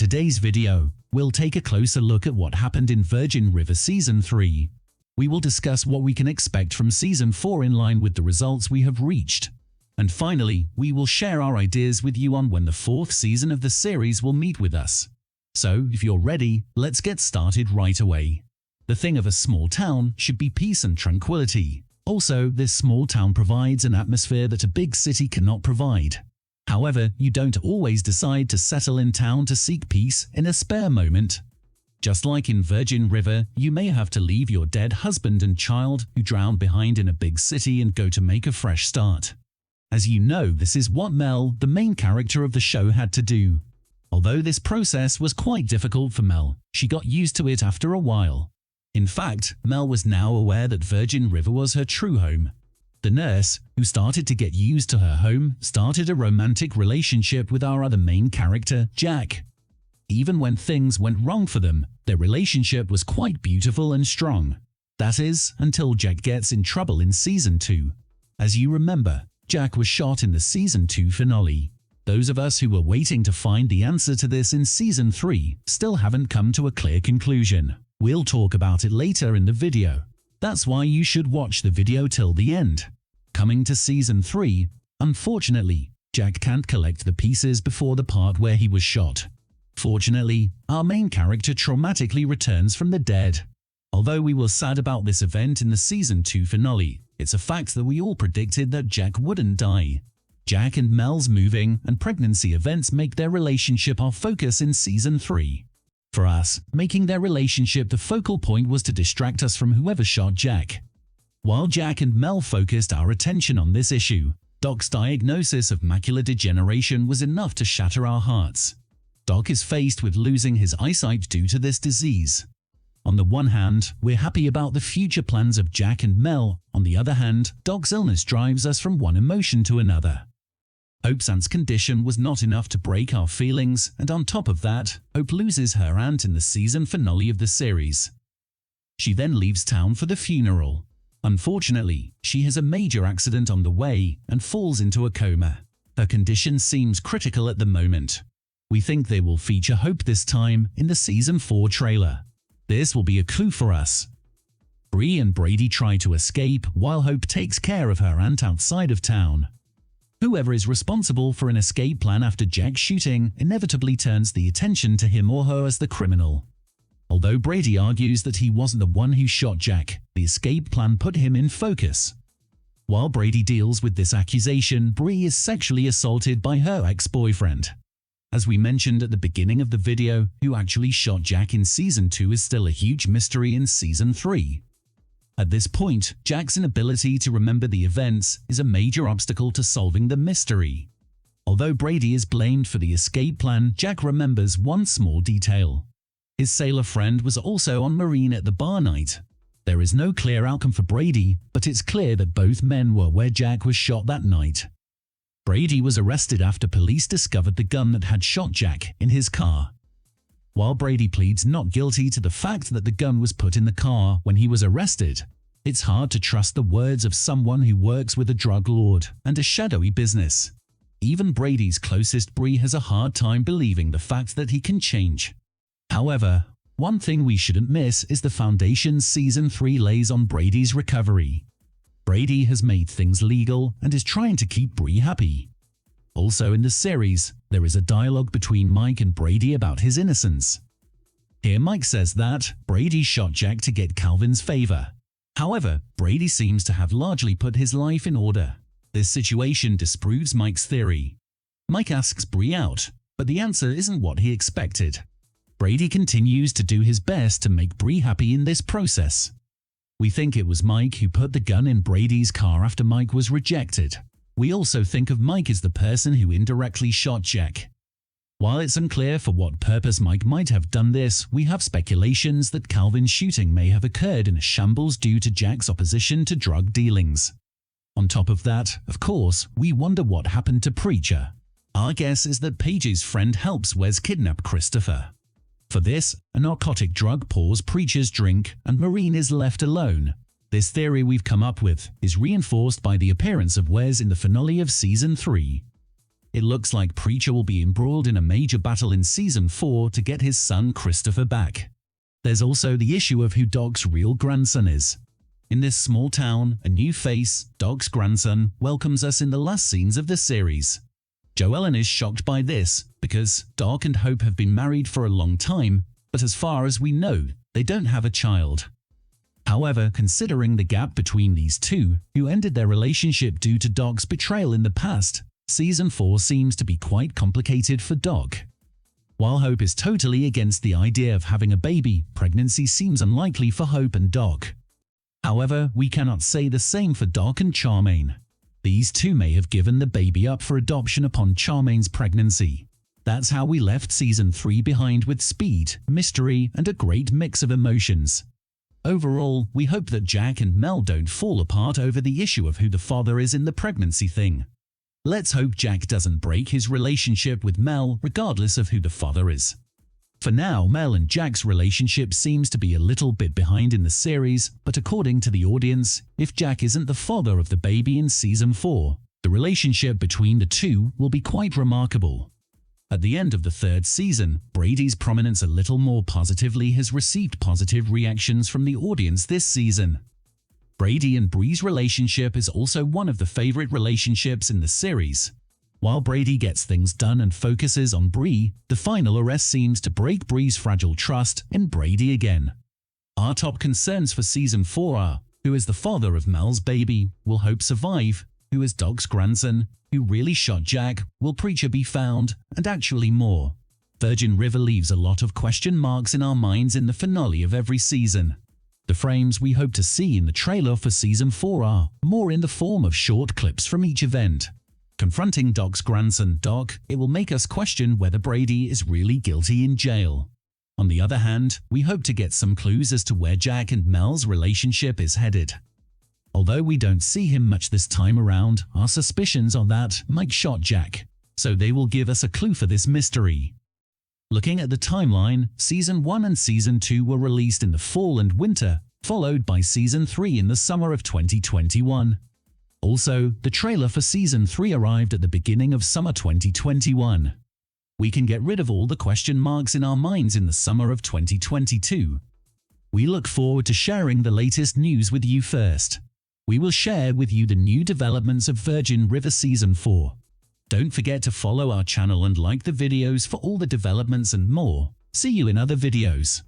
today's video, we'll take a closer look at what happened in Virgin River Season 3. We will discuss what we can expect from Season 4 in line with the results we have reached. And finally, we will share our ideas with you on when the 4th season of the series will meet with us. So, if you're ready, let's get started right away. The thing of a small town should be peace and tranquility. Also, this small town provides an atmosphere that a big city cannot provide. However, you don't always decide to settle in town to seek peace in a spare moment. Just like in Virgin River, you may have to leave your dead husband and child who drowned behind in a big city and go to make a fresh start. As you know, this is what Mel, the main character of the show, had to do. Although this process was quite difficult for Mel, she got used to it after a while. In fact, Mel was now aware that Virgin River was her true home. The nurse, who started to get used to her home, started a romantic relationship with our other main character, Jack. Even when things went wrong for them, their relationship was quite beautiful and strong. That is, until Jack gets in trouble in Season 2. As you remember, Jack was shot in the Season 2 finale. Those of us who were waiting to find the answer to this in Season 3 still haven't come to a clear conclusion. We'll talk about it later in the video. That's why you should watch the video till the end. Coming to Season 3, unfortunately, Jack can't collect the pieces before the part where he was shot. Fortunately, our main character traumatically returns from the dead. Although we were sad about this event in the Season 2 finale, it's a fact that we all predicted that Jack wouldn't die. Jack and Mel's moving and pregnancy events make their relationship our focus in Season 3. For us, making their relationship the focal point was to distract us from whoever shot Jack. While Jack and Mel focused our attention on this issue, Doc's diagnosis of macular degeneration was enough to shatter our hearts. Doc is faced with losing his eyesight due to this disease. On the one hand, we're happy about the future plans of Jack and Mel. On the other hand, Doc's illness drives us from one emotion to another. Hope's aunt's condition was not enough to break our feelings, and on top of that, Hope loses her aunt in the season finale of the series. She then leaves town for the funeral. Unfortunately, she has a major accident on the way and falls into a coma. Her condition seems critical at the moment. We think they will feature Hope this time in the Season 4 trailer. This will be a clue for us. Bree and Brady try to escape while Hope takes care of her aunt outside of town. Whoever is responsible for an escape plan after Jack's shooting inevitably turns the attention to him or her as the criminal. Although Brady argues that he wasn't the one who shot Jack, the escape plan put him in focus. While Brady deals with this accusation, Bree is sexually assaulted by her ex-boyfriend. As we mentioned at the beginning of the video, who actually shot Jack in Season 2 is still a huge mystery in Season 3. At this point, Jack's inability to remember the events is a major obstacle to solving the mystery. Although Brady is blamed for the escape plan, Jack remembers one small detail. His sailor friend was also on Marine at the bar night. There is no clear outcome for Brady, but it's clear that both men were where Jack was shot that night. Brady was arrested after police discovered the gun that had shot Jack in his car. While Brady pleads not guilty to the fact that the gun was put in the car when he was arrested, it's hard to trust the words of someone who works with a drug lord and a shadowy business. Even Brady's closest Bree has a hard time believing the fact that he can change. However, one thing we shouldn't miss is the foundation Season 3 lays on Brady's recovery. Brady has made things legal and is trying to keep Bree happy. Also in the series, there is a dialogue between Mike and Brady about his innocence. Here Mike says that Brady shot Jack to get Calvin's favor. However, Brady seems to have largely put his life in order. This situation disproves Mike's theory. Mike asks Bree out, but the answer isn't what he expected. Brady continues to do his best to make Bree happy in this process. We think it was Mike who put the gun in Brady's car after Mike was rejected. We also think of Mike as the person who indirectly shot Jack. While it's unclear for what purpose Mike might have done this, we have speculations that Calvin's shooting may have occurred in a shambles due to Jack's opposition to drug dealings. On top of that, of course, we wonder what happened to Preacher. Our guess is that Paige's friend helps Wes kidnap Christopher. For this, a narcotic drug pours Preacher's drink and Marine is left alone. This theory we've come up with is reinforced by the appearance of Wes in the finale of Season 3. it looks like Preacher will be embroiled in a major battle in Season 4 to get his son Christopher back. There's also the issue of who Doc's real grandson is. In this small town, a new face, Doc's grandson, welcomes us in the last scenes of the series. Joellen is shocked by this, because Doc and Hope have been married for a long time, but as far as we know, they don't have a child. However, considering the gap between these two, who ended their relationship due to Doc's betrayal in the past, Season 4 seems to be quite complicated for Doc. While Hope is totally against the idea of having a baby, pregnancy seems unlikely for Hope and Doc. However, we cannot say the same for Doc and Charmaine. These two may have given the baby up for adoption upon Charmaine's pregnancy. That's how we left Season 3 behind, with speed, mystery, and a great mix of emotions. Overall, we hope that Jack and Mel don't fall apart over the issue of who the father is in the pregnancy thing. Let's hope Jack doesn't break his relationship with Mel regardless of who the father is. For now, Mel and Jack's relationship seems to be a little bit behind in the series, but according to the audience, if Jack isn't the father of the baby in Season 4, the relationship between the two will be quite remarkable. At the end of the third season, Brady's prominence a little more positively has received positive reactions from the audience this season. Brady and Bree's relationship is also one of the favorite relationships in the series. While Brady gets things done and focuses on Bree, the final arrest seems to break Bree's fragile trust in Brady again. Our top concerns for Season 4 are: who is the father of Mel's baby? Will Hope survive? Who is Doc's grandson? Who really shot Jack? Will Preacher be found? And actually more. Virgin River leaves a lot of question marks in our minds in the finale of every season. The frames we hope to see in the trailer for Season 4 are more in the form of short clips from each event. Confronting Doc's grandson, Doc, it will make us question whether Brady is really guilty in jail. On the other hand, we hope to get some clues as to where Jack and Mel's relationship is headed. Although we don't see him much this time around, our suspicions are that Mike shot Jack, so they will give us a clue for this mystery. Looking at the timeline, Season 1 and Season 2 were released in the fall and winter, followed by Season 3 in the summer of 2021. Also, the trailer for Season 3 arrived at the beginning of summer 2021. We can get rid of all the question marks in our minds in the summer of 2022. We look forward to sharing the latest news with you first. We will share with you the new developments of Virgin River Season 4. Don't forget to follow our channel and like the videos for all the developments and more. See you in other videos.